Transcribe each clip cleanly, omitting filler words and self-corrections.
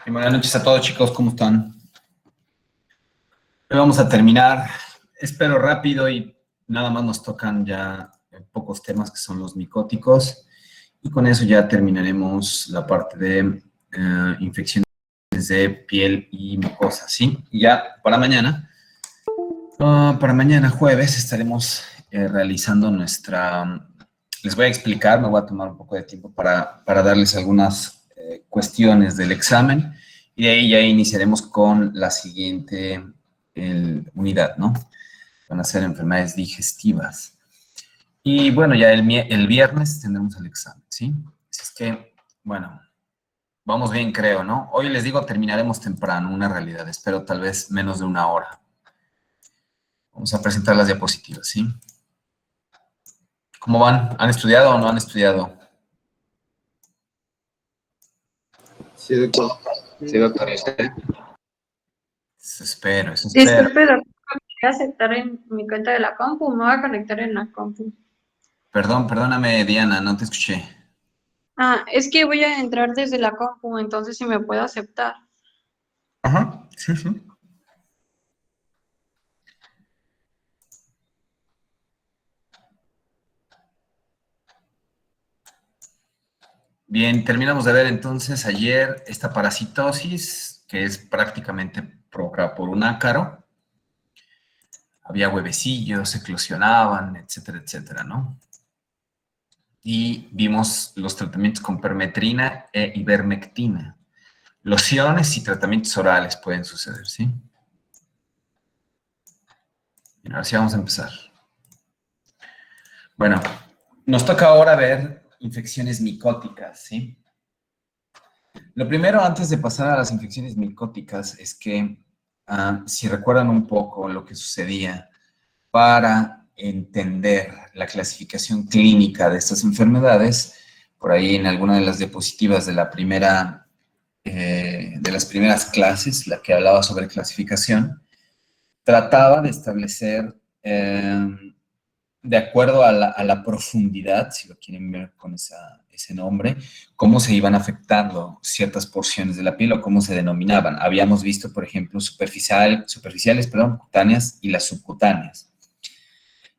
Buenas noches a todos, chicos, ¿cómo están? Hoy vamos a terminar, espero rápido y nada más nos tocan ya pocos temas que son los micóticos y con eso ya terminaremos la parte de infecciones de piel y mucosa, ¿sí? Y ya para mañana jueves estaremos realizando les voy a explicar, me voy a tomar un poco de tiempo para darles algunas cuestiones del examen y de ahí ya iniciaremos con la siguiente unidad, ¿no? Van a ser enfermedades digestivas. Y bueno, ya el viernes tendremos el examen, ¿sí? Así es que, bueno, vamos bien, creo, ¿no? Hoy les digo, terminaremos temprano, una realidad. Espero tal vez menos de una hora. Vamos a presentar las diapositivas, ¿sí? ¿Cómo van? ¿Han estudiado o no han estudiado? Sí, doctor. Sí, doctor, ¿y usted? Eso espero. Disculpe, doctor, ¿me voy a aceptar en mi cuenta de la compu? Me voy a conectar en la compu. Perdóname, Diana, no te escuché. Ah, es que voy a entrar desde la compu, entonces si me puede aceptar. Ajá, sí. Bien, terminamos de ver entonces ayer esta parasitosis, que es prácticamente provocada por un ácaro. Había huevecillos, se eclosionaban, etcétera, ¿no? Y vimos los tratamientos con permetrina e ivermectina. Lociones y tratamientos orales pueden suceder, ¿sí? Bien, ahora sí vamos a empezar. Bueno, nos toca ahora ver infecciones micóticas, ¿sí? Lo primero, antes de pasar a las infecciones micóticas, es que si recuerdan un poco lo que sucedía para entender la clasificación clínica de estas enfermedades, por ahí en alguna de las diapositivas de de las primeras clases, la que hablaba sobre clasificación, trataba de establecer, de acuerdo a la profundidad, si lo quieren ver con ese nombre, cómo se iban afectando ciertas porciones de la piel o cómo se denominaban. Habíamos visto, por ejemplo, superficiales, cutáneas y las subcutáneas.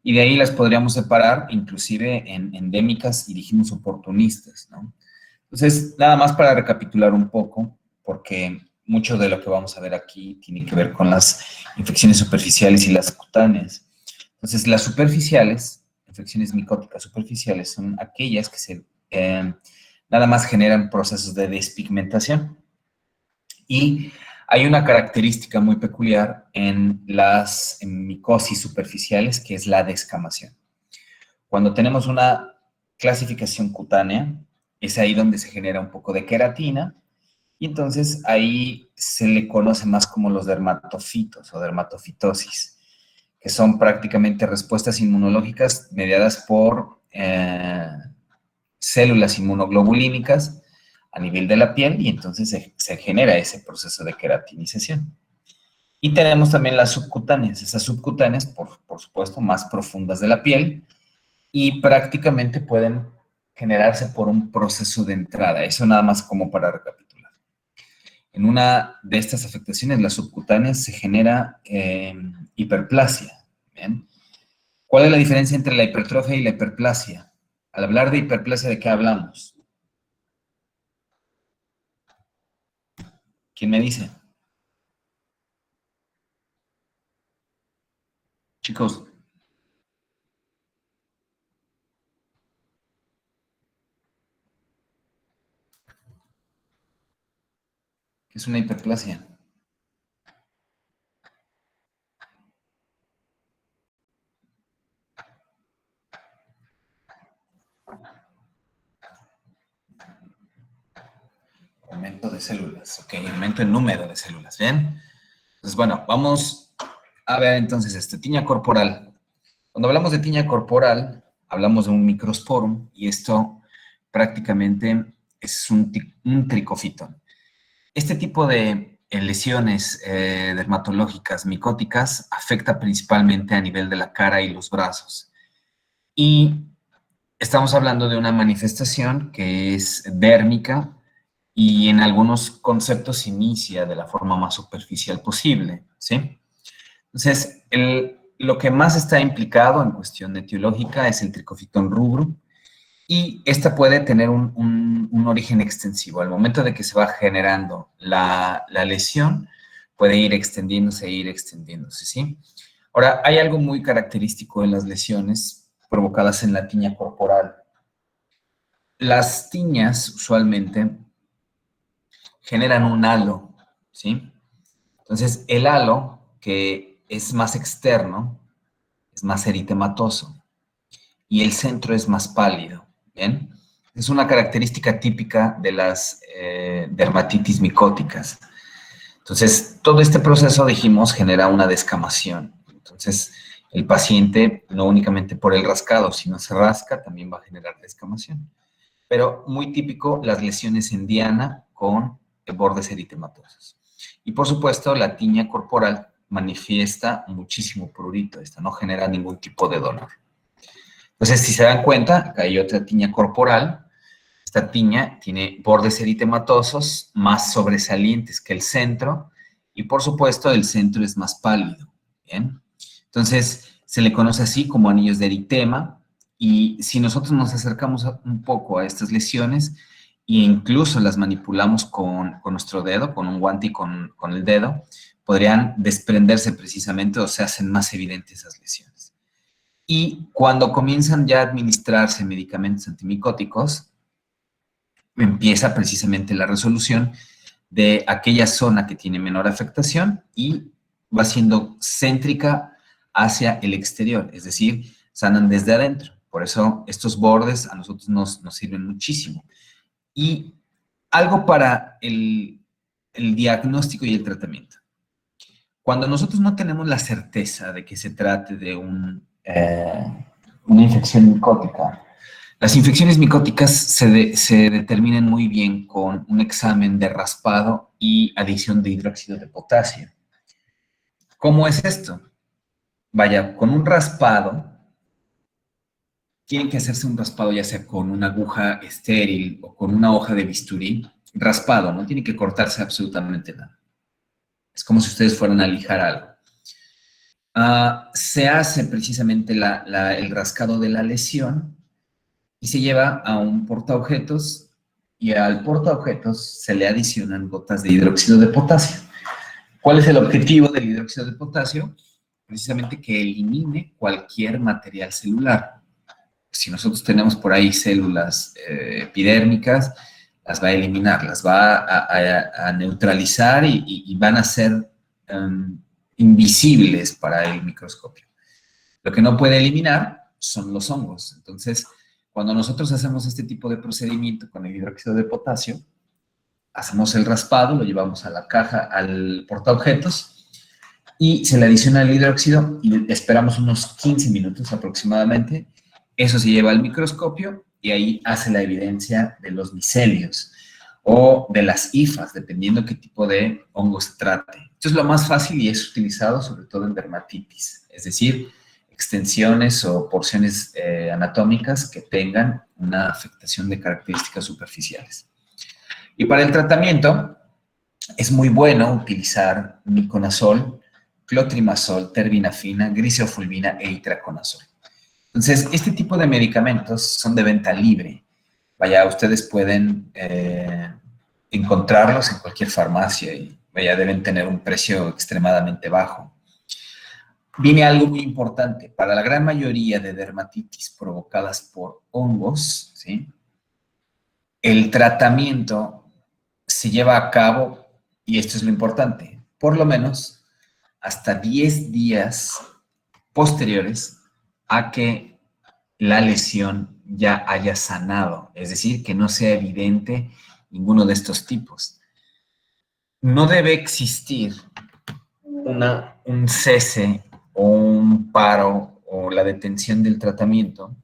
Y de ahí las podríamos separar, inclusive en endémicas y dijimos oportunistas, ¿no? Entonces, nada más para recapitular un poco, porque mucho de lo que vamos a ver aquí tiene que ver con las infecciones superficiales y las cutáneas. Entonces, las superficiales, infecciones micóticas superficiales, son aquellas que nada más generan procesos de despigmentación. Y hay una característica muy peculiar en las micosis superficiales, que es la descamación. Cuando tenemos una clasificación cutánea, es ahí donde se genera un poco de queratina, y entonces ahí se le conoce más como los dermatofitos o dermatofitosis, que son prácticamente respuestas inmunológicas mediadas por células inmunoglobulínicas a nivel de la piel, y entonces se genera ese proceso de queratinización. Y tenemos también las subcutáneas, esas subcutáneas, por supuesto, más profundas de la piel, y prácticamente pueden generarse por un proceso de entrada. Eso nada más como para recapitular. En una de estas afectaciones, las subcutáneas, se genera hiperplasia. ¿Bien? ¿Cuál es la diferencia entre la hipertrofia y la hiperplasia? Al hablar de hiperplasia, ¿de qué hablamos? ¿Quién me dice? Chicos. ¿Qué es una hiperplasia? Aumento de células, ok, aumento en número de células, ¿bien? Entonces, bueno, vamos a ver entonces tiña corporal. Cuando hablamos de tiña corporal, hablamos de un microsporum, y esto prácticamente es un tricofitón. Este tipo de lesiones dermatológicas micóticas afecta principalmente a nivel de la cara y los brazos. Y estamos hablando de una manifestación que es dérmica, y en algunos conceptos se inicia de la forma más superficial posible, ¿sí? Entonces, lo que más está implicado en cuestión etiológica es el Trichophyton rubrum, y esta puede tener un origen extensivo. Al momento de que se va generando la lesión, puede ir extendiéndose, ¿sí? Ahora, hay algo muy característico en las lesiones provocadas en la tiña corporal. Las tiñas usualmente generan un halo, ¿sí? Entonces, el halo, que es más externo, es más eritematoso, y el centro es más pálido, ¿bien? Es una característica típica de las dermatitis micóticas. Entonces, todo este proceso, dijimos, genera una descamación. Entonces, el paciente, no únicamente por el rascado, si no se rasca, también va a generar descamación. Pero muy típico, las lesiones en diana con bordes eritematosos. Y por supuesto, la tiña corporal manifiesta muchísimo prurito. Esta no genera ningún tipo de dolor. Entonces, si se dan cuenta, acá hay otra tiña corporal. Esta tiña tiene bordes eritematosos más sobresalientes que el centro, y por supuesto el centro es más pálido, ¿bien? Entonces, se le conoce así como anillos de eritema, y si nosotros nos acercamos un poco a estas lesiones e incluso las manipulamos con nuestro dedo, con un guante y con el dedo, podrían desprenderse precisamente o se hacen más evidentes esas lesiones. Y cuando comienzan ya a administrarse medicamentos antimicóticos, empieza precisamente la resolución de aquella zona que tiene menor afectación y va siendo céntrica hacia el exterior, es decir, sanan desde adentro. Por eso estos bordes a nosotros nos sirven muchísimo. Y algo para el diagnóstico y el tratamiento. Cuando nosotros no tenemos la certeza de que se trate de una infección micótica, las infecciones micóticas se determinan muy bien con un examen de raspado y adición de hidróxido de potasio. ¿Cómo es esto? Vaya, con un raspado, tienen que hacerse un raspado ya sea con una aguja estéril o con una hoja de bisturí, raspado, no tiene que cortarse absolutamente nada. Es como si ustedes fueran a lijar algo. Se hace precisamente el rascado de la lesión y se lleva a un portaobjetos, y al portaobjetos se le adicionan gotas de hidróxido de potasio. ¿Cuál es el objetivo del hidróxido de potasio? Precisamente que elimine cualquier material celular. Si nosotros tenemos por ahí células epidérmicas, las va a eliminar, las va a neutralizar y van a ser invisibles para el microscopio. Lo que no puede eliminar son los hongos. Entonces, cuando nosotros hacemos este tipo de procedimiento con el hidróxido de potasio, hacemos el raspado, lo llevamos a la caja, al portaobjetos, y se le adiciona el hidróxido y esperamos unos 15 minutos aproximadamente. Eso se lleva al microscopio y ahí hace la evidencia de los micelios o de las hifas, dependiendo qué tipo de hongo se trate. Esto es lo más fácil y es utilizado sobre todo en dermatitis, es decir, extensiones o porciones anatómicas que tengan una afectación de características superficiales. Y para el tratamiento es muy bueno utilizar miconazol, clotrimazol, terbinafina, griseofulvina e itraconazol. Entonces, este tipo de medicamentos son de venta libre. Vaya, ustedes pueden encontrarlos en cualquier farmacia y vaya, deben tener un precio extremadamente bajo. Viene algo muy importante. Para la gran mayoría de dermatitis provocadas por hongos, ¿sí?, el tratamiento se lleva a cabo, y esto es lo importante, por lo menos hasta 10 días posteriores a que la lesión ya haya sanado, es decir, que no sea evidente ninguno de estos tipos. No debe existir un cese o un paro o la detención del tratamiento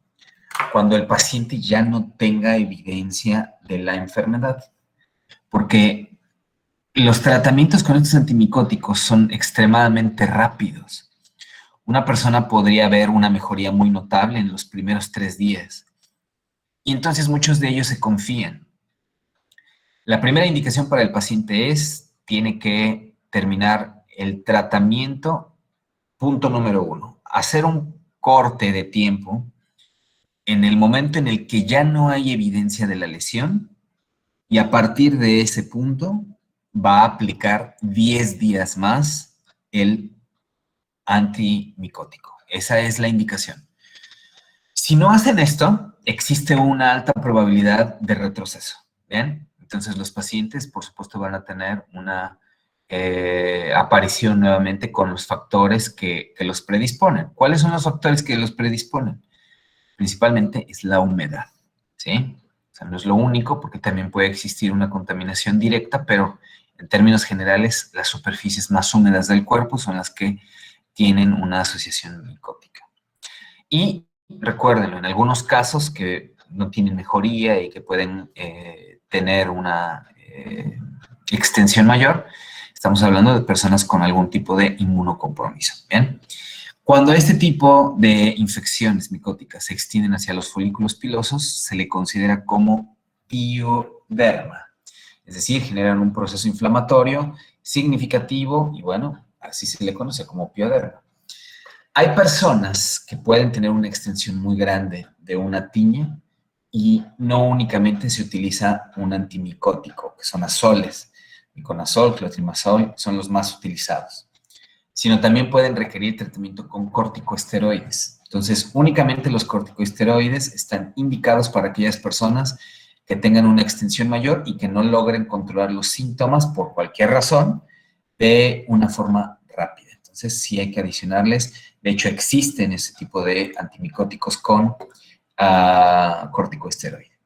cuando el paciente ya no tenga evidencia de la enfermedad, porque los tratamientos con estos antimicóticos son extremadamente rápidos. Una persona podría ver una mejoría muy notable en los primeros 3 días, y entonces muchos de ellos se confían. La primera indicación para el paciente tiene que terminar el tratamiento, punto número 1, hacer un corte de tiempo en el momento en el que ya no hay evidencia de la lesión y a partir de ese punto va a aplicar 10 días más el antimicótico. Esa es la indicación. Si no hacen esto, existe una alta probabilidad de retroceso. ¿Bien? Entonces los pacientes, por supuesto, van a tener una aparición nuevamente con los factores que los predisponen. ¿Cuáles son los factores que los predisponen? Principalmente es la humedad, ¿sí? O sea, no es lo único, porque también puede existir una contaminación directa, pero en términos generales, las superficies más húmedas del cuerpo son las que tienen una asociación micótica. Y recuérdenlo, en algunos casos que no tienen mejoría y que pueden tener una extensión mayor, estamos hablando de personas con algún tipo de inmunocompromiso, ¿bien? Cuando este tipo de infecciones micóticas se extienden hacia los folículos pilosos, se le considera como pioderma. Es decir, generan un proceso inflamatorio significativo y, bueno, así se le conoce como pioderma. Hay personas que pueden tener una extensión muy grande de una tiña y no únicamente se utiliza un antimicótico, que son azoles. Miconazol, clotrimazol son los más utilizados, sino también pueden requerir tratamiento con corticosteroides. Entonces, únicamente los corticosteroides están indicados para aquellas personas que tengan una extensión mayor y que no logren controlar los síntomas por cualquier razón de una forma rápida. Entonces, sí hay que adicionarles. De hecho, existen ese tipo de antimicóticos con corticosteroide.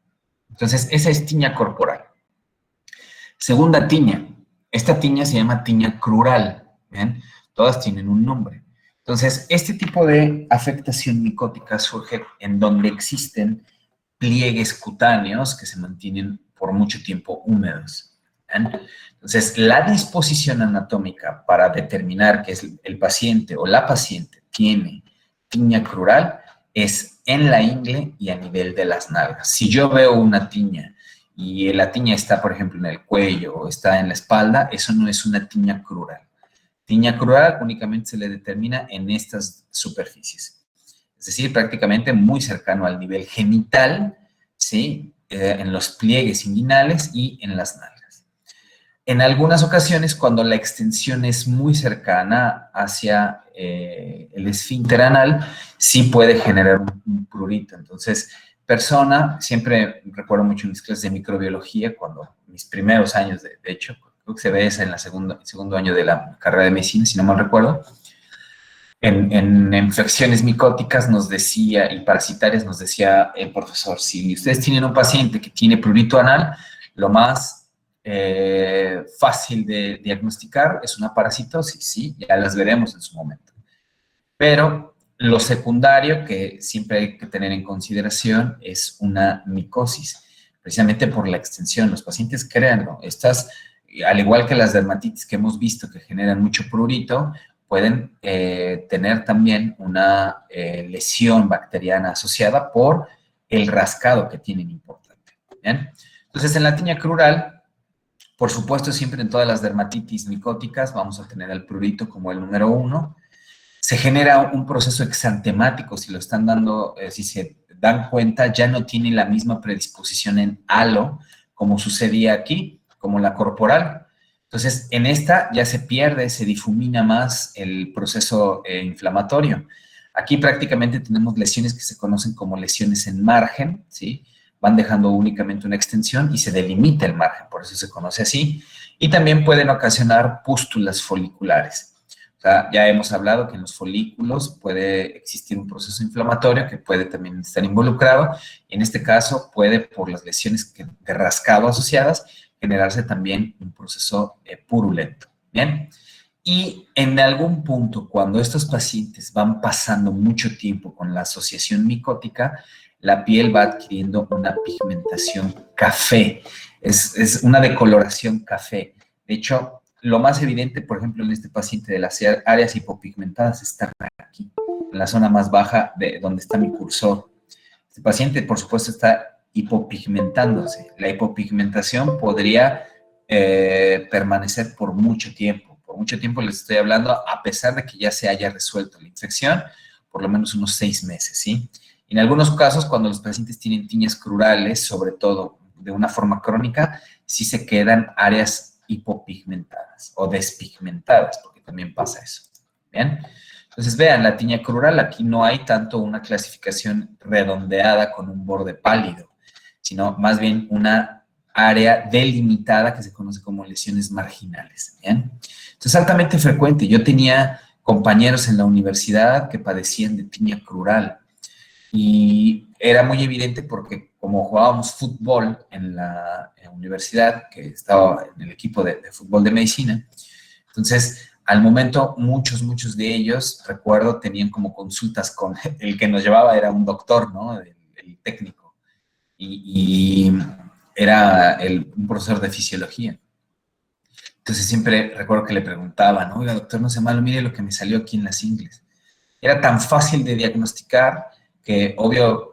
Entonces, esa es tiña corporal. Segunda tiña. Esta tiña se llama tiña crural. ¿Bien? Todas tienen un nombre. Entonces, este tipo de afectación micótica surge en donde existen pliegues cutáneos que se mantienen por mucho tiempo húmedos. ¿Bien? Entonces, la disposición anatómica para determinar que el paciente o la paciente tiene tiña crural es en la ingle y a nivel de las nalgas. Si yo veo una tiña y la tiña está, por ejemplo, en el cuello o está en la espalda, eso no es una tiña crural. Tiña crural únicamente se le determina en estas superficies. Es decir, prácticamente muy cercano al nivel genital, ¿sí? En los pliegues inguinales y en las nalgas. En algunas ocasiones, cuando la extensión es muy cercana hacia el esfínter anal, sí puede generar un prurito. Entonces, siempre recuerdo mucho mis clases de microbiología, mis primeros años, de hecho, creo que se ve esa en el segundo año de la carrera de medicina, si no mal recuerdo. En infecciones micóticas nos decía, y parasitarias nos decía el profesor, si ustedes tienen un paciente que tiene prurito anal, lo más fácil de diagnosticar es una parasitosis, sí, ya las veremos en su momento. Pero lo secundario que siempre hay que tener en consideración es una micosis, precisamente por la extensión. Los pacientes, créanlo, al igual que las dermatitis que hemos visto que generan mucho prurito, pueden tener también una lesión bacteriana asociada por el rascado que tienen importante. ¿Bien? Entonces, en la tiña crural, por supuesto, siempre en todas las dermatitis micóticas vamos a tener el prurito como el número 1. Se genera un proceso exantemático, si lo están dando, si se dan cuenta, ya no tiene la misma predisposición en halo, como sucedía aquí, como la corporal. Entonces, en esta ya se pierde, se difumina más el proceso inflamatorio. Aquí prácticamente tenemos lesiones que se conocen como lesiones en margen, ¿sí? Van dejando únicamente una extensión y se delimita el margen, por eso se conoce así. Y también pueden ocasionar pústulas foliculares. O sea, ya hemos hablado que en los folículos puede existir un proceso inflamatorio que puede también estar involucrado. En este caso, puede, por las lesiones de rascado asociadas, generarse también un proceso purulento. ¿Bien? Y en algún punto, cuando estos pacientes van pasando mucho tiempo con la asociación micótica, la piel va adquiriendo una pigmentación café. Es una decoloración café. De hecho, lo más evidente, por ejemplo, en este paciente de las áreas hipopigmentadas está aquí, en la zona más baja de donde está mi cursor. Este paciente, por supuesto, está hipopigmentándose. La hipopigmentación podría permanecer por mucho tiempo. Por mucho tiempo les estoy hablando, a pesar de que ya se haya resuelto la infección, por lo menos unos 6 meses, ¿sí? En algunos casos, cuando los pacientes tienen tiñas crurales, sobre todo de una forma crónica, sí se quedan áreas hipopigmentadas o despigmentadas, porque también pasa eso. ¿Bien? Entonces, vean, la tiña crural, aquí no hay tanto una clasificación redondeada con un borde pálido, sino más bien una área delimitada que se conoce como lesiones marginales. ¿Bien? Entonces, es altamente frecuente. Yo tenía compañeros en la universidad que padecían de tiña crural y era muy evidente porque como jugábamos fútbol en la universidad, que estaba en el equipo de fútbol de medicina, entonces al momento muchos de ellos, recuerdo, tenían como consultas con el que nos llevaba, era un doctor, ¿no? El técnico, y era un profesor de fisiología. Entonces siempre recuerdo que le preguntaban, oiga, doctor, no sé malo, mire lo que me salió aquí en las ingles. Era tan fácil de diagnosticar que, obvio,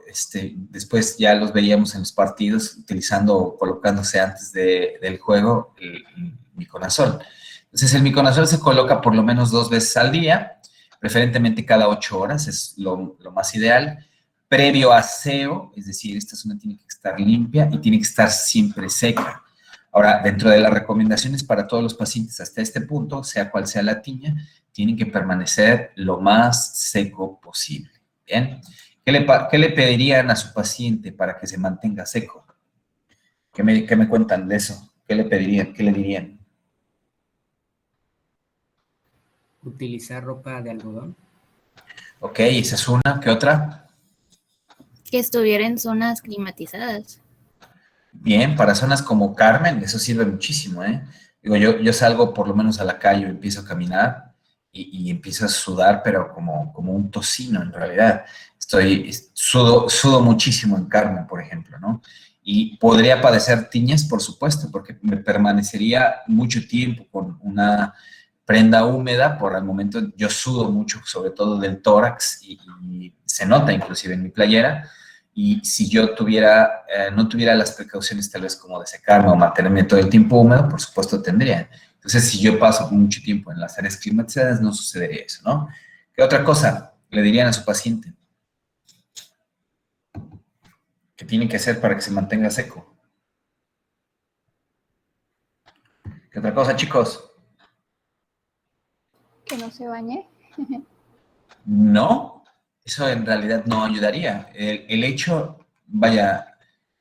después ya los veíamos en los partidos utilizando o colocándose antes del juego el miconazol. Entonces, el miconazol se coloca por lo menos 2 veces al día, preferentemente cada 8 horas, es lo más ideal, previo aseo, es decir, esta zona tiene que estar limpia y tiene que estar siempre seca. Ahora, dentro de las recomendaciones para todos los pacientes hasta este punto, sea cual sea la tiña, tienen que permanecer lo más seco posible. ¿Bien? ¿Qué le pedirían a su paciente para que se mantenga seco? ¿Qué me cuentan de eso? ¿Qué le pedirían? ¿Qué le dirían? Utilizar ropa de algodón. Ok, esa es una. ¿Qué otra? Que estuviera en zonas climatizadas. Bien, para zonas como Carmen, eso sirve muchísimo, ¿eh? Digo, yo salgo por lo menos a la calle, empiezo a caminar y empiezo a sudar, pero como un tocino en realidad. Sudo muchísimo en Carmen, por ejemplo, ¿no? Y podría padecer tiñas, por supuesto, porque me permanecería mucho tiempo con una prenda húmeda, por el momento yo sudo mucho, sobre todo del tórax, y se nota inclusive en mi playera. Y si yo no tuviera las precauciones tal vez como de secarme o mantenerme todo el tiempo húmedo, por supuesto tendría. Entonces, si yo paso mucho tiempo en las áreas climatizadas, no sucedería eso, ¿no? ¿Qué otra cosa le dirían a su paciente que tiene que hacer para que se mantenga seco? ¿Qué otra cosa, chicos? Que no se bañe. No, eso en realidad no ayudaría. El hecho, vaya,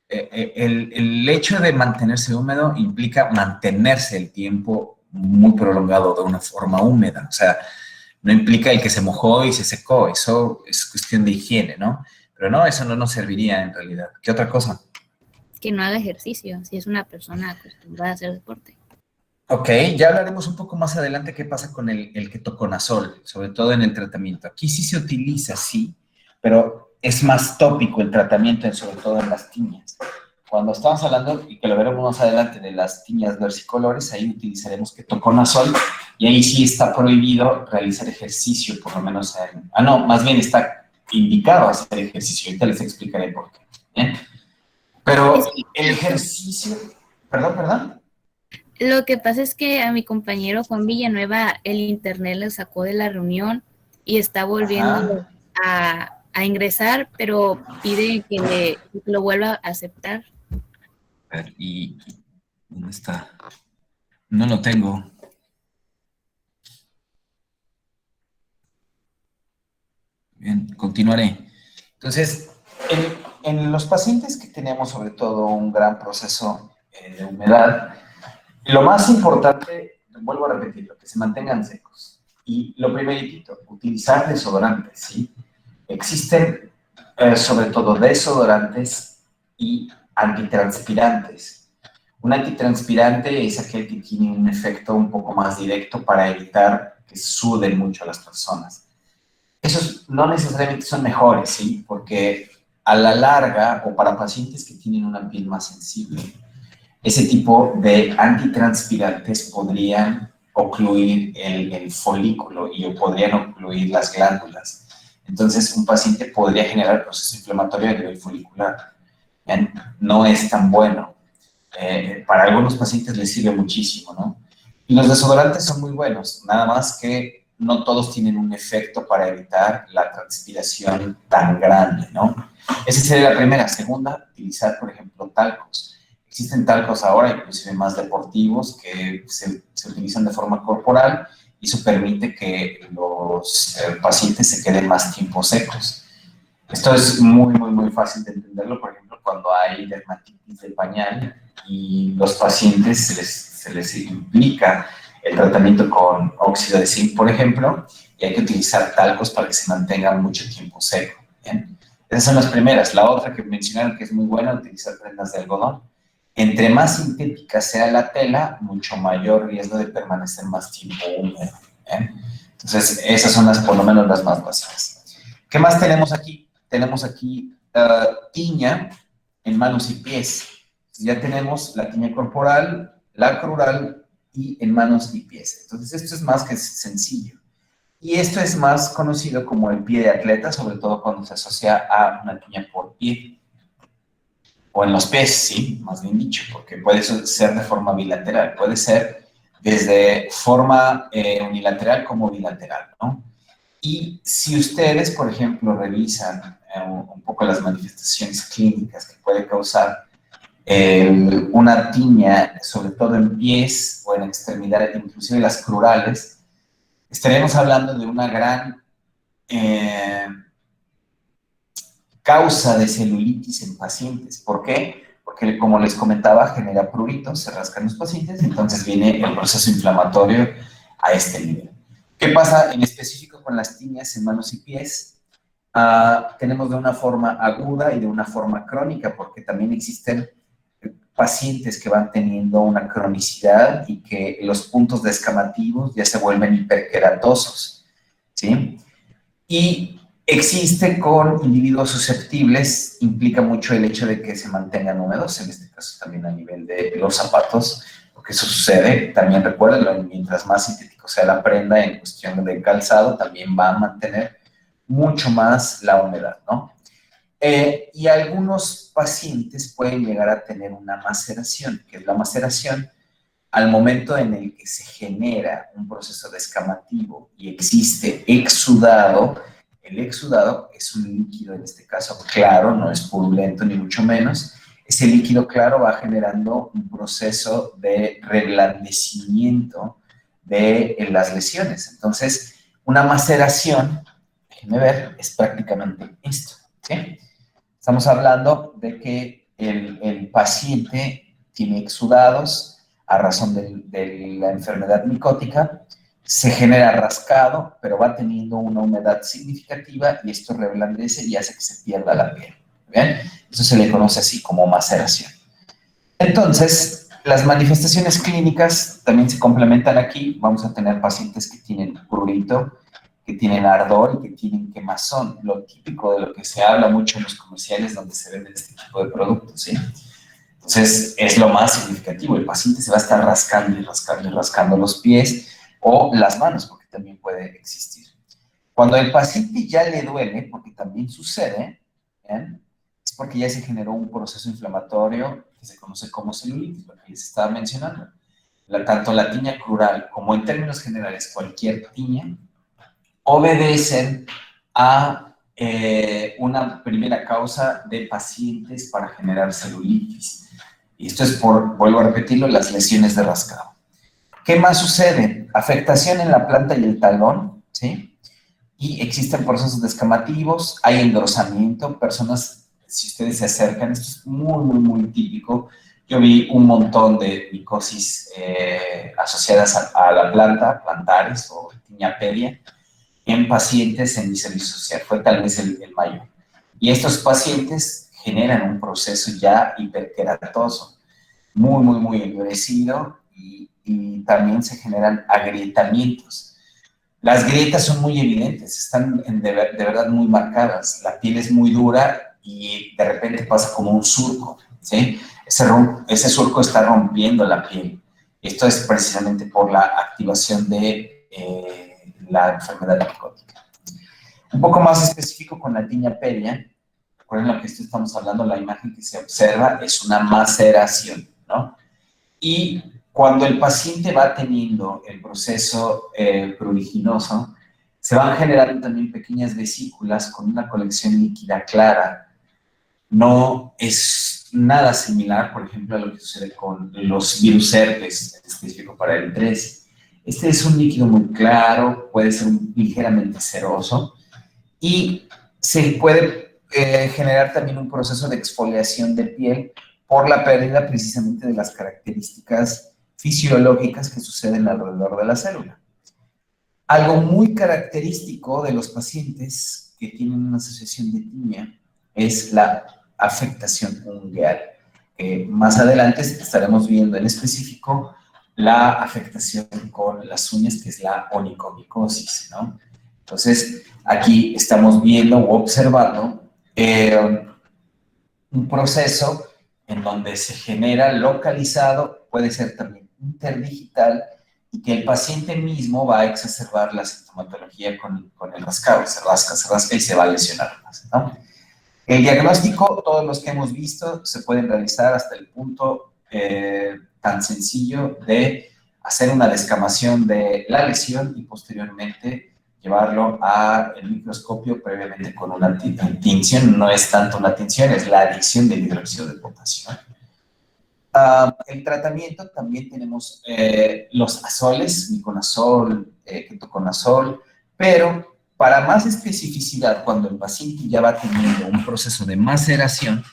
el hecho de mantenerse húmedo implica mantenerse el tiempo muy prolongado de una forma húmeda. O sea, no implica el que se mojó y se secó. Eso es cuestión de higiene, ¿no? Pero no, eso no nos serviría en realidad. ¿Qué otra cosa? Que no haga ejercicio, si es una persona acostumbrada a hacer deporte. Ok, ya hablaremos un poco más adelante qué pasa con el ketoconazol, sobre todo en el tratamiento. Aquí sí se utiliza, sí, pero es más tópico el tratamiento, sobre todo en las tiñas. Cuando estamos hablando, y que lo veremos más adelante, de las tiñas versicolores, ahí utilizaremos ketoconazol, y ahí sí está prohibido realizar ejercicio, por lo menos más bien está indicado hacer ejercicio, ahorita les explicaré por qué. ¿Bien? Pero el ejercicio, perdón. Lo que pasa es que a mi compañero Juan Villanueva el internet lo sacó de la reunión y está volviendo a ingresar, pero pide que lo vuelva a aceptar. A ver, ¿y dónde está? No lo tengo. Bien, continuaré. Entonces, en los pacientes que tenemos sobre todo un gran proceso de humedad, lo más importante, vuelvo a repetirlo, que se mantengan secos. Y lo primerito, utilizar desodorantes, ¿sí? Existen sobre todo desodorantes y antitranspirantes. Un antitranspirante es aquel que tiene un efecto un poco más directo para evitar que suden mucho las personas. Esos no necesariamente son mejores, ¿sí? Porque a la larga, o para pacientes que tienen una piel más sensible, ese tipo de antitranspirantes podrían ocluir el folículo y podrían ocluir las glándulas. Entonces, un paciente podría generar proceso inflamatorio a nivel folicular. ¿bien? No es tan bueno. Para algunos pacientes les sirve muchísimo, ¿no? Y los desodorantes son muy buenos, nada más que no todos tienen un efecto para evitar la transpiración tan grande, ¿no? Esa sería la primera. Segunda, utilizar, por ejemplo, talcos. Existen talcos ahora, inclusive más deportivos, que se utilizan de forma corporal y eso permite que los pacientes se queden más tiempo secos. Esto es muy fácil de entenderlo, por ejemplo, cuando hay dermatitis de pañal y los pacientes se les implica el tratamiento con óxido de zinc, por ejemplo, y hay que utilizar talcos para que se mantenga mucho tiempo seco. ¿Bien? Esas son las primeras. La otra que mencionaron que es muy buena, utilizar prendas de algodón. Entre más sintética sea la tela, mucho mayor riesgo de permanecer más tiempo húmedo. ¿Bien? Entonces, esas son por lo menos las más básicas. ¿Qué más tenemos aquí? Tenemos aquí tiña en manos y pies. Ya tenemos la tiña corporal, la crural y en manos y pies. Entonces, esto es más que sencillo. Y esto es más conocido como el pie de atleta, sobre todo cuando se asocia a una tiña por pie. O en los pies, sí, más bien dicho, porque puede ser de forma bilateral. Puede ser desde forma unilateral como bilateral, ¿no? Y si ustedes, por ejemplo, revisan un poco las manifestaciones clínicas que puede causar una tiña, sobre todo en pies o en extremidades, inclusive las crurales, estaremos hablando de una gran causa de celulitis en pacientes. ¿Por qué? Porque, como les comentaba, genera pruritos, se rascan los pacientes, entonces viene el proceso inflamatorio a este nivel. ¿Qué pasa en específico con las tiñas en manos y pies? Tenemos de una forma aguda y de una forma crónica, porque también existen pacientes que van teniendo una cronicidad y que los puntos descamativos ya se vuelven hiperkeratosos, ¿sí? Y existe con individuos susceptibles, implica mucho el hecho de que se mantengan húmedos, en este caso también a nivel de los zapatos, porque eso sucede. También recuerden, mientras más sintético sea la prenda en cuestión de calzado, también va a mantener mucho más la humedad, ¿no? Y algunos pacientes pueden llegar a tener una maceración, que es la maceración al momento en el que se genera un proceso descamativo y existe exudado. El exudado es un líquido, en este caso claro, no es purulento ni mucho menos. Ese líquido claro va generando un proceso de reblandecimiento de las lesiones. Entonces, una maceración, déjenme ver, es prácticamente esto, ¿sí? Estamos hablando de que el paciente tiene exudados a razón de la enfermedad micótica, se genera rascado, pero va teniendo una humedad significativa y esto reblandece y hace que se pierda la piel. ¿Bien? Eso se le conoce así como maceración. Entonces, las manifestaciones clínicas también se complementan aquí. Vamos a tener pacientes que tienen prurito, que tienen ardor y que tienen quemazón, lo típico de lo que se habla mucho en los comerciales donde se venden este tipo de productos, ¿sí? Entonces, es lo más significativo. El paciente se va a estar rascando y rascando y rascando los pies o las manos, porque también puede existir. Cuando el paciente ya le duele, porque también sucede, ¿bien? Es porque ya se generó un proceso inflamatorio que se conoce como celulitis, lo que les estaba mencionando. Tanto la tiña crural como en términos generales cualquier tiña obedecen a una primera causa de pacientes para generar celulitis. Y esto es vuelvo a repetirlo, las lesiones de rascado. ¿Qué más sucede? Afectación en la planta y el talón, ¿sí? Y existen procesos descamativos, hay engrosamiento, personas, si ustedes se acercan, esto es muy típico. Yo vi un montón de micosis asociadas a la planta, plantares o tiñapedia, en pacientes en mi servicio social, fue tal vez el mayor. Y estos pacientes generan un proceso ya hiperkeratoso, muy endurecido y también se generan agrietamientos. Las grietas son muy evidentes, están de verdad muy marcadas. La piel es muy dura y de repente pasa como un surco, ¿sí? Ese surco está rompiendo la piel. Esto es precisamente por la activación de la enfermedad micótica. Un poco más específico con la tiñapedia, recuerden lo que estamos hablando, la imagen que se observa es una maceración, ¿no? Y cuando el paciente va teniendo el proceso pruriginoso, se van generando también pequeñas vesículas con una colección líquida clara. No es nada similar, por ejemplo, a lo que sucede con los virus herpes, en específico para el 3. Este es un líquido muy claro, puede ser ligeramente ceroso y se puede generar también un proceso de exfoliación de piel por la pérdida precisamente de las características fisiológicas que suceden alrededor de la célula. Algo muy característico de los pacientes que tienen una asociación de timia es la afectación ungueal. Más adelante estaremos viendo en específico la afectación con las uñas, que es la onicomicosis, ¿no? Entonces, aquí estamos viendo o observando un proceso en donde se genera localizado, puede ser también interdigital, y que el paciente mismo va a exacerbar la sintomatología con el rascado, se rasca y se va a lesionar más, ¿no? El diagnóstico, todos los que hemos visto, se pueden realizar hasta el punto tan sencillo de hacer una descamación de la lesión y posteriormente llevarlo al microscopio previamente con una tinción. No es tanto una tinción, es la adición del hidróxido de potasio. El tratamiento también tenemos los azoles, miconazol, ketoconazol, pero para más especificidad, cuando el paciente ya va teniendo un proceso de maceración,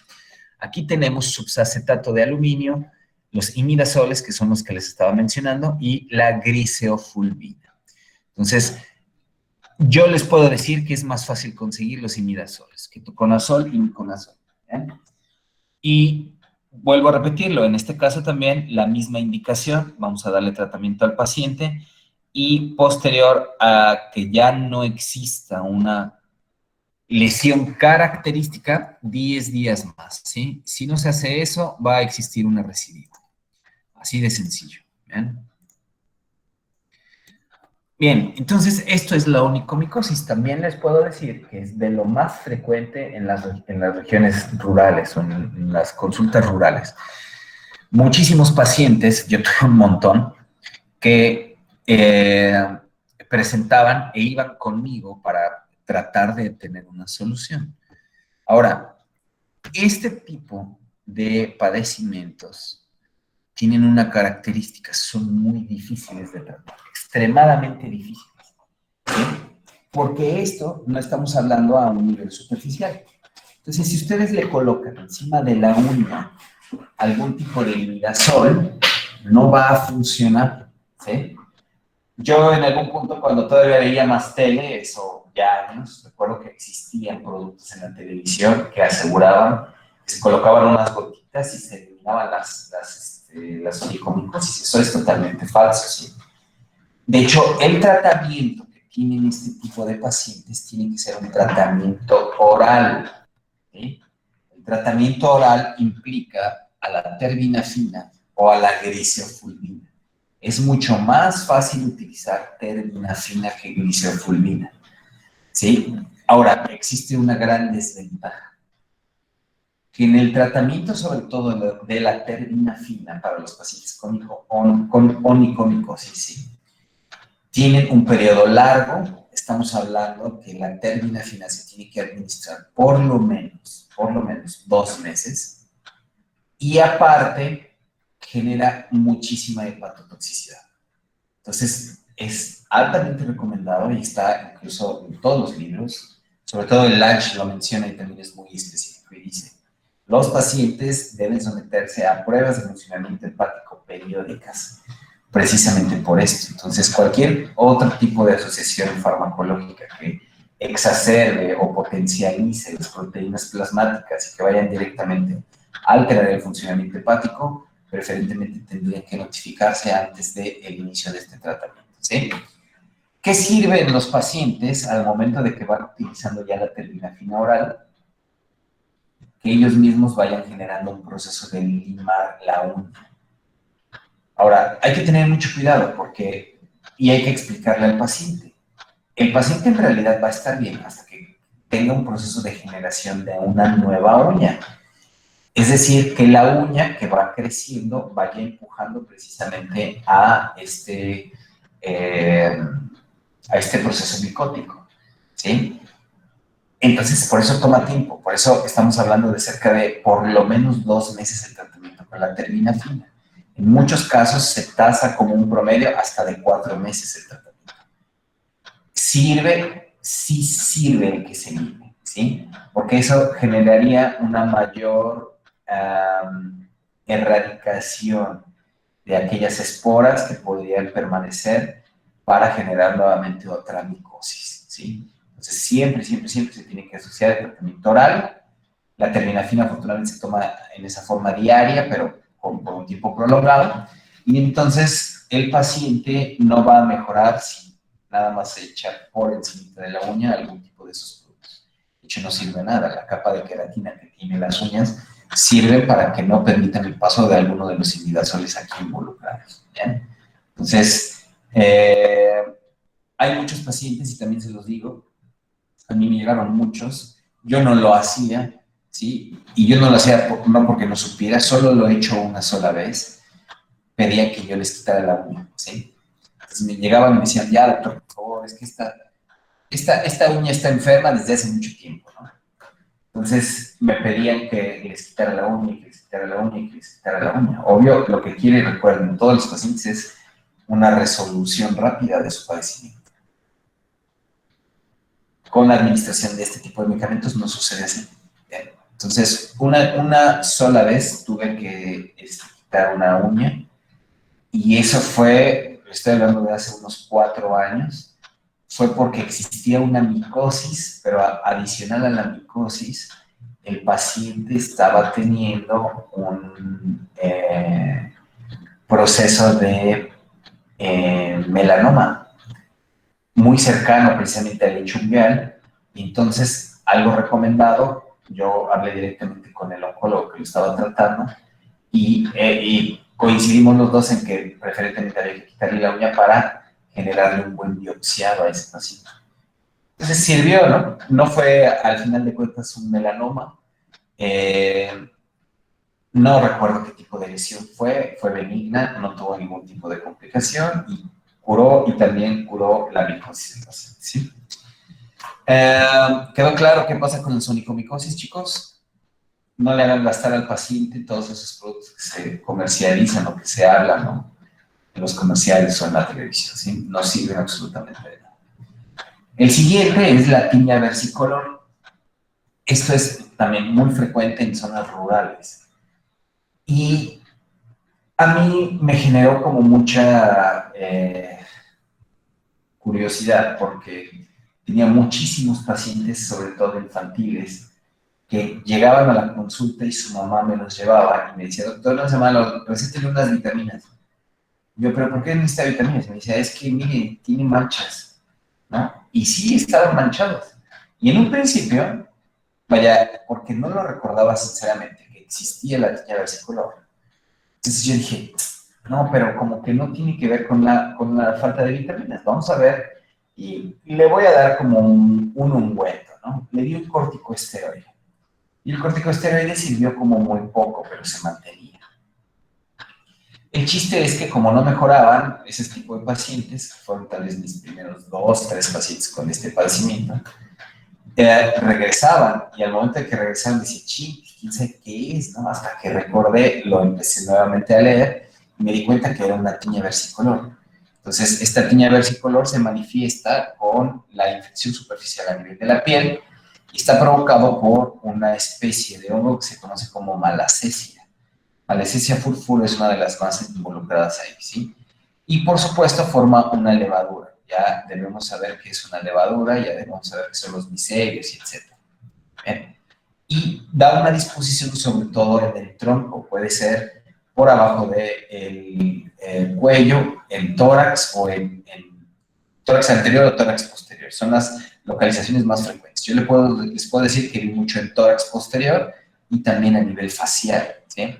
aquí tenemos subsacetato de aluminio, los imidazoles, que son los que les estaba mencionando, y la griseofulvina. Entonces, yo les puedo decir que es más fácil conseguir los imidazoles, ketoconazol y miconazol. Y vuelvo a repetirlo, en este caso también la misma indicación, vamos a darle tratamiento al paciente y posterior a que ya no exista una lesión característica, 10 días más, ¿sí? Si no se hace eso, va a existir una recidiva. Así de sencillo, ¿bien? Bien, entonces esto es la onicomicosis. También les puedo decir que es de lo más frecuente en las regiones rurales o en las consultas rurales. Muchísimos pacientes, yo tuve un montón, que presentaban e iban conmigo para tratar de tener una solución. Ahora, este tipo de padecimientos tienen una característica, son muy difíciles de tratar, extremadamente difíciles, ¿sí? Porque esto no estamos hablando a un nivel superficial. Entonces, si ustedes le colocan encima de la uña algún tipo de imidazol, no va a funcionar, ¿sí? Yo en algún punto, cuando todavía veía más tele, eso ya años, recuerdo que existían productos en la televisión que aseguraban que se colocaban unas gotitas y se eliminaban las onicomicosis. Eso es totalmente falso, ¿sí? De hecho, el tratamiento que tienen este tipo de pacientes tiene que ser un tratamiento oral, ¿sí? El tratamiento oral implica a la terbinafina o a la griseofulvina. Es mucho más fácil utilizar terbinafina que griseofulvina, ¿sí? Ahora, existe una gran desventaja. Que en el tratamiento, sobre todo de la terbinafina para los pacientes con onicomicosis, ¿sí? Tienen un periodo largo. Estamos hablando que la terbinafina se tiene que administrar por lo menos 2 meses. Y aparte, genera muchísima hepatotoxicidad. Entonces, es altamente recomendado y está incluso en todos los libros, sobre todo el Lange lo menciona y también es muy específico y dice, los pacientes deben someterse a pruebas de funcionamiento hepático periódicas, precisamente por esto. Entonces, cualquier otro tipo de asociación farmacológica que exacerbe o potencialice las proteínas plasmáticas y que vayan directamente a alterar el funcionamiento hepático, preferentemente tendrían que notificarse antes del inicio de este tratamiento, ¿sí? ¿Qué sirven los pacientes al momento de que van utilizando ya la terbinafina oral? Que ellos mismos vayan generando un proceso de limar la uña. Ahora, hay que tener mucho cuidado y hay que explicarle al paciente. El paciente en realidad va a estar bien hasta que tenga un proceso de generación de una nueva uña. Es decir, que la uña que va creciendo vaya empujando precisamente a este proceso micótico, ¿sí? Entonces, por eso toma tiempo, por eso estamos hablando de cerca de por lo menos 2 meses el tratamiento con la terminafina. En muchos casos se tasa como un promedio hasta de 4 meses el tratamiento. ¿Sirve? Sí sirve el que se elimine, ¿sí? Porque eso generaría una mayor erradicación de aquellas esporas que podrían permanecer para generar nuevamente otra micosis, ¿sí? Entonces, siempre se tiene que asociar el tratamiento oral. La terminafina, afortunadamente, se toma en esa forma diaria, pero por un tiempo prolongado. Y entonces, el paciente no va a mejorar si nada más se echa por encima de la uña algún tipo de esos productos. De hecho, no sirve nada. La capa de queratina que tiene las uñas sirve para que no permitan el paso de alguno de los imidazoles aquí involucrados, ¿bien? Entonces, hay muchos pacientes, y también se los digo, a mí me llegaron muchos, yo no lo hacía, ¿sí? Y yo no lo hacía no porque no supiera, solo lo he hecho una sola vez, pedía que yo les quitara la uña, ¿sí? Entonces me llegaban y me decían, ya, doctor, por favor, es que esta uña está enferma desde hace mucho tiempo, ¿no? Entonces me pedían que les quitara la uña, y que les quitara la uña, y que les quitara la uña. Obvio, lo que quiere, recuerden, todos los pacientes es una resolución rápida de su padecimiento. Con la administración de este tipo de medicamentos no sucede así. Bien. Entonces, una sola vez tuve que quitar una uña, y eso fue, estoy hablando de hace unos 4 años, fue porque existía una micosis, pero adicional a la micosis, el paciente estaba teniendo un proceso de melanoma muy cercano precisamente al lecho ungueal, y entonces algo recomendado, yo hablé directamente con el oncólogo que lo estaba tratando, y coincidimos los dos en que preferentemente había que quitarle la uña para generarle un buen biopsiado a ese paciente. Entonces sirvió, ¿no? No fue al final de cuentas un melanoma, no recuerdo qué tipo de lesión fue benigna, no tuvo ningún tipo de complicación, y curó, y también curó la micosis del paciente, ¿sí? ¿Quedó claro qué pasa con la sonicomicosis, chicos? No le hagan gastar al paciente todos esos productos que se comercializan o que se hablan, ¿no? En los comerciales o en la televisión, ¿sí? No sirven absolutamente de nada. El siguiente es la tiña versicolor. Esto es también muy frecuente en zonas rurales. Y a mí me generó como mucha curiosidad, porque tenía muchísimos pacientes, sobre todo infantiles, que llegaban a la consulta y su mamá me los llevaba y me decía, doctor, no se malo, recétele unas vitaminas. Yo, ¿pero por qué necesita vitaminas? Me decía, es que, mire, tiene manchas, ¿no? Y sí, estaban manchados. Y en un principio, vaya, porque no lo recordaba sinceramente, que existía la tiña versicolor. Entonces yo dije, no, pero como que no tiene que ver con la falta de vitaminas. Vamos a ver, y le voy a dar como un ungüento, ¿no? Le di un corticosteroide. Y el corticosteroide sirvió como muy poco, pero se mantenía. El chiste es que como no mejoraban ese tipo de pacientes, que fueron tal vez mis primeros 2, 3 pacientes con este padecimiento, regresaban, y al momento de que regresaban decía, quién sabe qué es, ¿no? Hasta que recordé, lo empecé nuevamente a leer, y me di cuenta que era una tiña versicolor. Entonces, esta tiña versicolor se manifiesta con la infección superficial a nivel de la piel, y está provocado por una especie de hongo que se conoce como malacesia. Malacesia furfuro es una de las más involucradas ahí, ¿sí? Y por supuesto forma una levadura. Ya debemos saber qué es una levadura, ya debemos saber qué son los micelios, etc. ¿Bien? Y da una disposición sobre todo en el tronco, puede ser por abajo del cuello, en tórax o en tórax anterior o tórax posterior. Son las localizaciones más frecuentes. Yo les puedo decir que vi mucho en tórax posterior y también a nivel facial, ¿sí?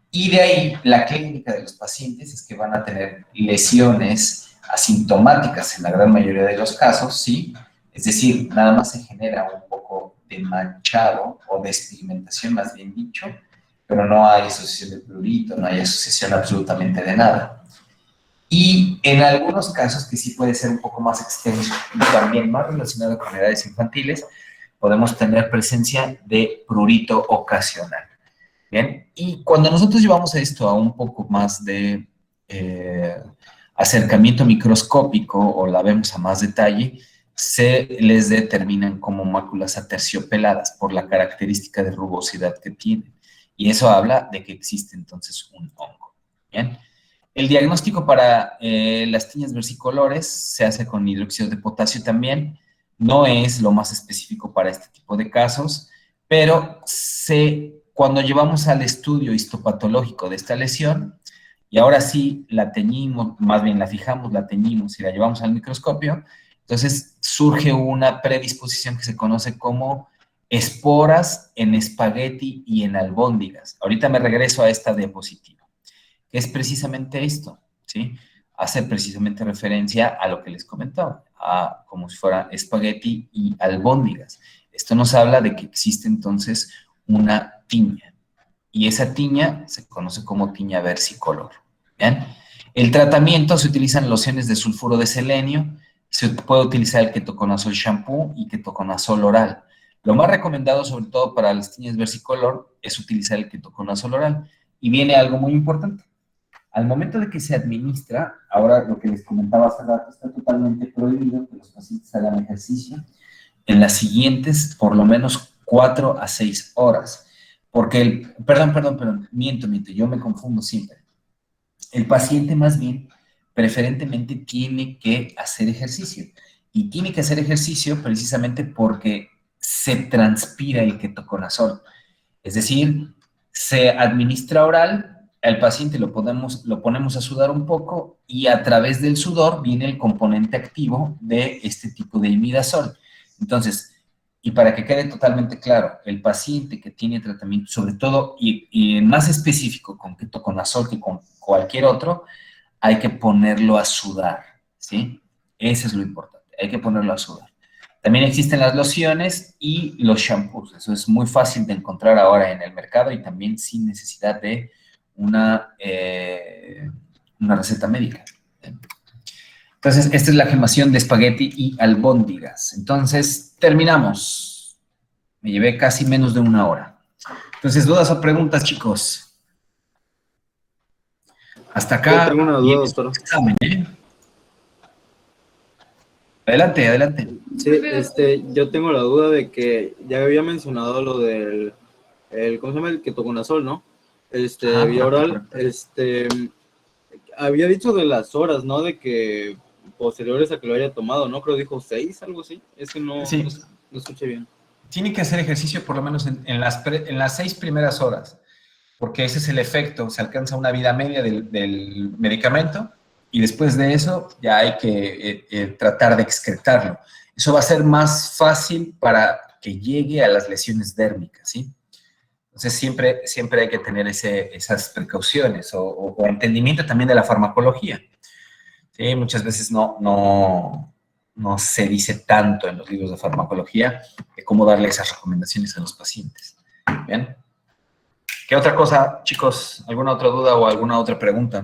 Y de ahí la clínica de los pacientes es que van a tener lesiones asintomáticas en la gran mayoría de los casos, ¿sí? Es decir, nada más se genera un poco de manchado o despigmentación, más bien dicho, pero no hay asociación de prurito, no hay asociación absolutamente de nada. Y en algunos casos, que sí puede ser un poco más extenso y también más relacionado con edades infantiles, podemos tener presencia de prurito ocasional. Bien, y cuando nosotros llevamos esto a un poco más de acercamiento microscópico o la vemos a más detalle, se les determinan como máculas aterciopeladas por la característica de rugosidad que tienen. Y eso habla de que existe entonces un hongo. Bien. El diagnóstico para las tiñas versicolores se hace con hidróxido de potasio también. No es lo más específico para este tipo de casos, pero cuando llevamos al estudio histopatológico de esta lesión, y ahora sí la teñimos, más bien la fijamos, la teñimos y la llevamos al microscopio, entonces surge una predisposición que se conoce como esporas en espagueti y en albóndigas. Ahorita me regreso a esta diapositiva, que es precisamente esto, ¿sí? Hace precisamente referencia a lo que les comentaba, a como si fuera espagueti y albóndigas. Esto nos habla de que existe entonces una tiña, y esa tiña se conoce como tiña versicolor. ¿Bien? El tratamiento, se utilizan lociones de sulfuro de selenio, se puede utilizar el ketoconazol shampoo y ketoconazol oral. Lo más recomendado, sobre todo para las tiñas versicolor, es utilizar el ketoconazol oral. Y viene algo muy importante. Al momento de que se administra, ahora lo que les comentaba hace rato, está totalmente prohibido que los pacientes hagan ejercicio en las siguientes, por lo menos, 4 a 6 horas. Porque, miento, yo me confundo siempre. El paciente más bien, preferentemente, tiene que hacer ejercicio. Y tiene que hacer ejercicio precisamente porque se transpira el ketoconazol. Es decir, se administra oral, al paciente lo ponemos a sudar un poco y a través del sudor viene el componente activo de este tipo de imidazol. Entonces, y para que quede totalmente claro, el paciente que tiene tratamiento, sobre todo y más específico con ketoconazol que con cualquier otro, hay que ponerlo a sudar, ¿sí? Eso es lo importante, hay que ponerlo a sudar. También existen las lociones y los shampoos. Eso es muy fácil de encontrar ahora en el mercado y también sin necesidad de una receta médica. Entonces, esta es la gemación de espagueti y albóndigas. Entonces, terminamos. Me llevé casi menos de 1 hora. Entonces, ¿dudas o preguntas, chicos? Hasta acá. Yo tengo una duda, doctor. Adelante, adelante. Sí, yo tengo la duda de que ya había mencionado lo del, ¿cómo se llama? El ketoconazol, ¿no? Vía oral, había dicho de las horas, ¿no? De que posteriores a que lo haya tomado, ¿no? Creo que dijo 6, algo así. Es que no escuché bien. Tiene que hacer ejercicio por lo menos en las 6 primeras horas, porque ese es el efecto, se alcanza una vida media del medicamento y después de eso ya hay que tratar de excretarlo. Eso va a ser más fácil para que llegue a las lesiones dérmicas, ¿sí? Entonces siempre hay que tener esas precauciones o entendimiento también de la farmacología. ¿Sí? Muchas veces no se dice tanto en los libros de farmacología de cómo darle esas recomendaciones a los pacientes. ¿Bien? ¿Qué otra cosa, chicos? ¿Alguna otra duda o alguna otra pregunta?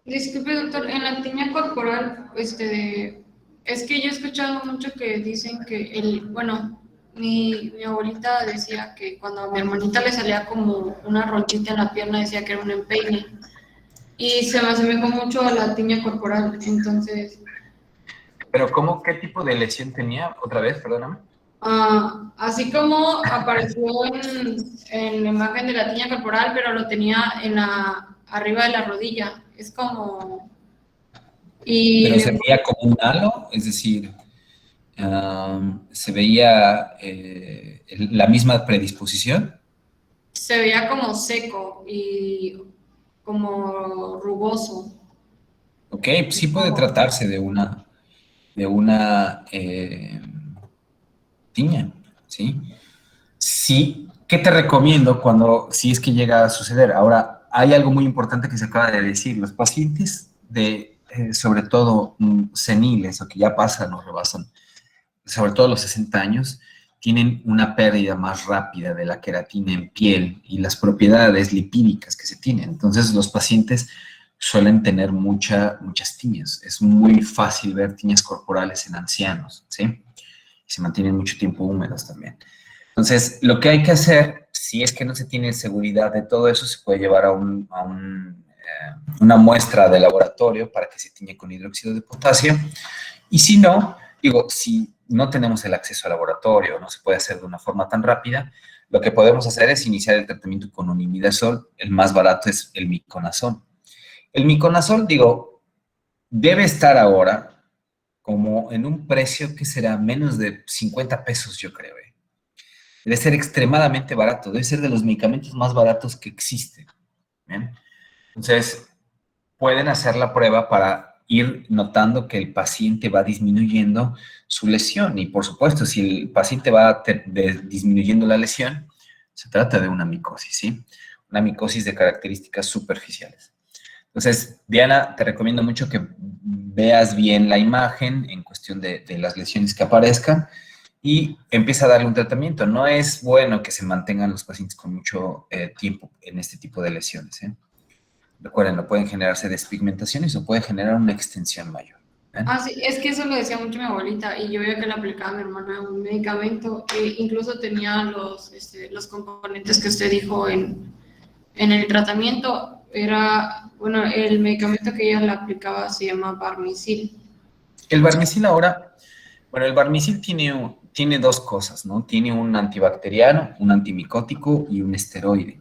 Disculpe, doctor, en la tiña corporal, es que yo he escuchado mucho que dicen que mi abuelita decía que cuando a mi hermanita le salía como una ronchita en la pierna, decía que era un empeine. Y se me asemejó mucho a la tiña corporal, entonces... ¿Pero qué tipo de lesión tenía? Otra vez, perdóname. Así como apareció en la imagen de la tiña corporal, pero lo tenía arriba de la rodilla. Es como... ¿Pero se veía como un halo? Es decir, ¿se veía la misma predisposición? Se veía como seco y como rugoso. Ok, sí puede tratarse de una tiña, ¿sí? Sí, ¿qué te recomiendo si es que llega a suceder? Ahora, hay algo muy importante que se acaba de decir. Los pacientes sobre todo seniles o que ya pasan o rebasan sobre todo a los 60 años, tienen una pérdida más rápida de la queratina en piel y las propiedades lipídicas que se tienen. Entonces, los pacientes suelen tener muchas tiñas. Es muy fácil ver tiñas corporales en ancianos, ¿sí? Y se mantienen mucho tiempo húmedos también. Entonces, lo que hay que hacer, si es que no se tiene seguridad de todo eso, se puede llevar a una muestra de laboratorio para que se tiñe con hidróxido de potasio. Y si no, digo, si no tenemos el acceso al laboratorio, no se puede hacer de una forma tan rápida, lo que podemos hacer es iniciar el tratamiento con un imidazol. El más barato es el miconazol. El miconazol, digo, debe estar ahora como en un precio que será menos de 50 pesos, yo creo. Debe ser extremadamente barato, debe ser de los medicamentos más baratos que existen. ¿Bien? Entonces, pueden hacer la prueba para ir notando que el paciente va disminuyendo su lesión. Y por supuesto, si el paciente va disminuyendo la lesión, se trata de una micosis, ¿sí? Una micosis de características superficiales. Entonces, Diana, te recomiendo mucho que veas bien la imagen en cuestión de las lesiones que aparezcan y empieza a darle un tratamiento. No es bueno que se mantengan los pacientes con mucho tiempo en este tipo de lesiones, ¿eh? Recuerden, no pueden generarse despigmentaciones o puede generar una extensión mayor. Ah, sí, es que eso lo decía mucho mi abuelita y yo veía que le aplicaba a mi hermana un medicamento que incluso tenía los componentes que usted dijo en el tratamiento. Era, bueno, el medicamento que ella le aplicaba se llama Barmicil. El Barmicil ahora, bueno, el Barmicil tiene dos cosas, ¿no? Tiene un antibacteriano, un antimicótico y un esteroide.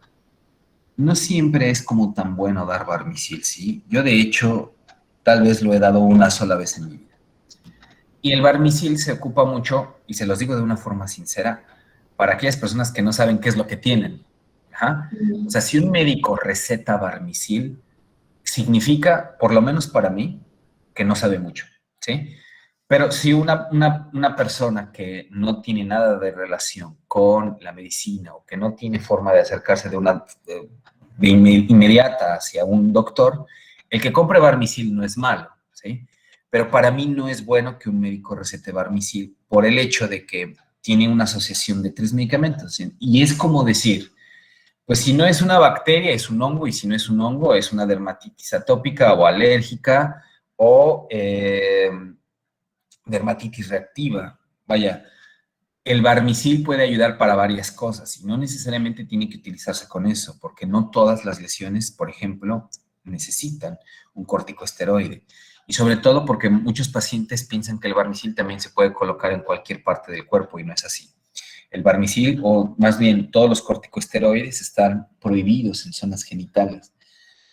No siempre es como tan bueno dar Barmicil, ¿sí? Yo, de hecho, tal vez lo he dado una sola vez en mi vida. Y el Barmicil se ocupa mucho, y se los digo de una forma sincera, para aquellas personas que no saben qué es lo que tienen. Ajá. O sea, si un médico receta Barmicil, significa, por lo menos para mí, que no sabe mucho, ¿sí? Pero si una persona que no tiene nada de relación con la medicina o que no tiene forma de acercarse de inmediata hacia un doctor, el que compre Barmicil no es malo, ¿sí? Pero para mí no es bueno que un médico recete Barmicil por el hecho de que tiene una asociación de 3 medicamentos, ¿sí? Y es como decir, pues si no es una bacteria, es un hongo, y si no es un hongo, es una dermatitis atópica o alérgica o dermatitis reactiva. Vaya, el Barmicil puede ayudar para varias cosas y no necesariamente tiene que utilizarse con eso, porque no todas las lesiones, por ejemplo, necesitan un corticosteroide. Y sobre todo porque muchos pacientes piensan que el Barmicil también se puede colocar en cualquier parte del cuerpo y no es así. El Barmicil, o más bien todos los corticosteroides, están prohibidos en zonas genitales.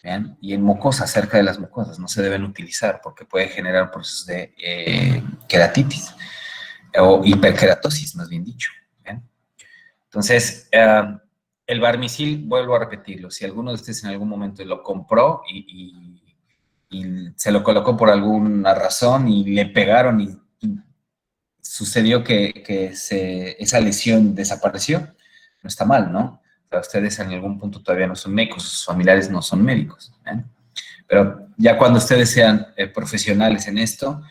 ¿Vean? Y en mucosas, cerca de las mucosas, no se deben utilizar porque puede generar procesos de queratitis o hiperkeratosis, más bien dicho. ¿Vean? Entonces, el Barmicil, vuelvo a repetirlo, si alguno de ustedes en algún momento lo compró y se lo colocó por alguna razón y le pegaron y sucedió que esa lesión desapareció, no está mal, ¿no? O sea, ustedes en algún punto todavía no son médicos, sus familiares no son médicos, ¿eh? Pero ya cuando ustedes sean profesionales en esto,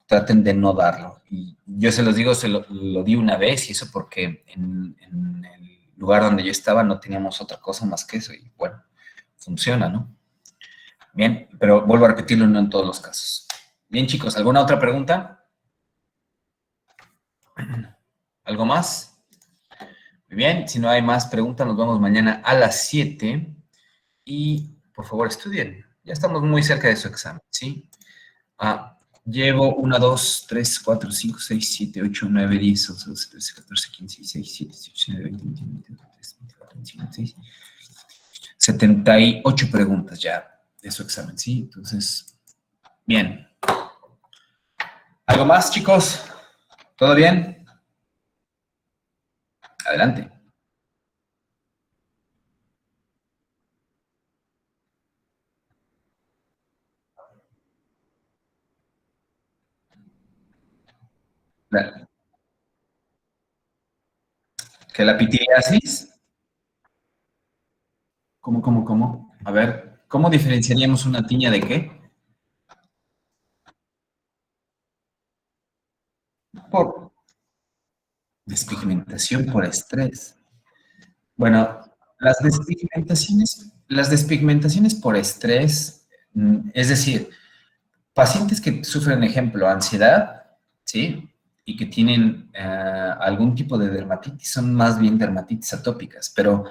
traten de no darlo. Y yo se los digo, lo di una vez, y eso porque en el lugar donde yo estaba no teníamos otra cosa más que eso, y bueno, funciona, ¿no? Bien, pero vuelvo a repetirlo, no en todos los casos. Bien, chicos, ¿alguna otra pregunta? ¿Algo más? Muy bien, si no hay más preguntas, nos vemos mañana a las 7 y por favor estudien. Ya estamos muy cerca de su examen, ¿sí? Llevo 1, 2, 3, 4, 5, 6, 7, 8, 9, 10, 11, 12, 13, 14, 15, 16, 17, 18, 19, 20, 21, 22, 23, 24, 25, 26, 78 preguntas ya de su examen, ¿sí? Entonces, bien. ¿Algo más, chicos? ¿Todo bien? Adelante. ¿Que la pitiriasis? ¿Cómo? A ver, ¿cómo diferenciaríamos una tiña de qué? Despigmentación por estrés. Bueno, las despigmentaciones por estrés, es decir, pacientes que sufren, ejemplo, ansiedad, ¿sí? Y que tienen algún tipo de dermatitis, son más bien dermatitis atópicas, pero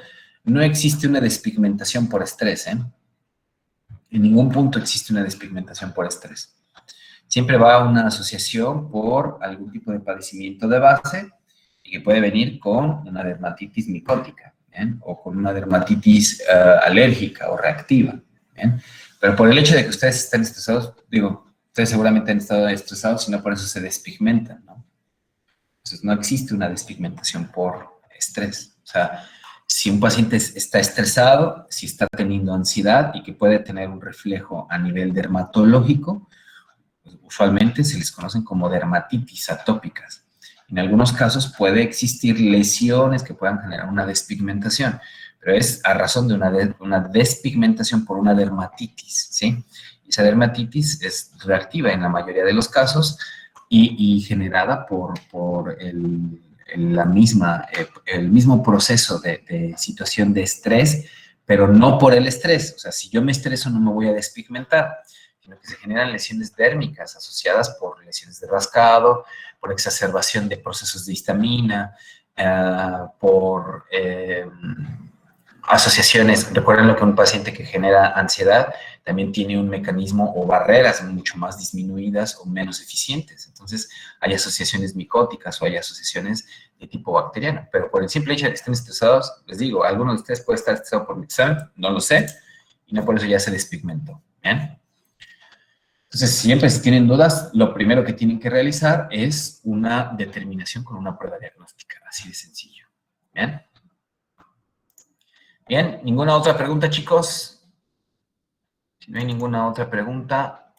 no existe una despigmentación por estrés, ¿eh? En ningún punto existe una despigmentación por estrés. Siempre va una asociación por algún tipo de padecimiento de base y que puede venir con una dermatitis micótica, ¿bien? O con una dermatitis alérgica o reactiva, ¿bien? Pero por el hecho de que ustedes estén estresados, digo, ustedes seguramente han estado estresados y no por eso se despigmentan, ¿no? Entonces no existe una despigmentación por estrés. O sea, si un paciente está estresado, si está teniendo ansiedad y que puede tener un reflejo a nivel dermatológico, pues usualmente se les conocen como dermatitis atópicas. En algunos casos puede existir lesiones que puedan generar una despigmentación, pero es a razón de una despigmentación por una dermatitis, ¿sí? Esa dermatitis es reactiva en la mayoría de los casos y generada por el mismo proceso de situación de estrés, pero no por el estrés. O sea, si yo me estreso no me voy a despigmentar, sino que se generan lesiones dérmicas asociadas por lesiones de rascado, por exacerbación de procesos de histamina, por asociaciones. Recuerden lo que un paciente que genera ansiedad también tiene un mecanismo o barreras mucho más disminuidas o menos eficientes. Entonces, hay asociaciones micóticas o hay asociaciones de tipo bacteriano. Pero por el simple hecho de que estén estresados, les digo, algunos de ustedes puede estar estresado por mi examen, no lo sé, y no por eso ya se despigmentó. ¿Bien? Entonces, siempre si tienen dudas, lo primero que tienen que realizar es una determinación con una prueba diagnóstica, así de sencillo. ¿Bien? Bien, ¿ninguna otra pregunta, chicos? Si no hay ninguna otra pregunta,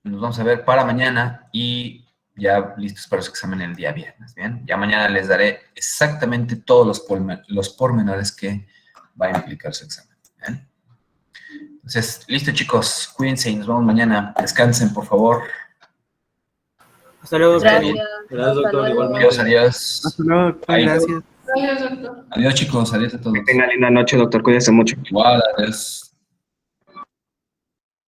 nos vamos a ver para mañana y ya listos para su examen el día viernes, ¿bien? Ya mañana les daré exactamente todos los pormenores que va a implicar su examen, ¿bien? Entonces, listo, chicos, cuídense y nos vemos mañana. Descansen, por favor. Hasta luego, doctor. Gracias. Gracias, doctor. Igualmente. Adiós, adiós. Hasta luego, Bye. gracias. Gracias, doctor. Adiós, chicos, adiós a todos. Que tenga linda noche, doctor. Cuídese mucho. Igual, adiós.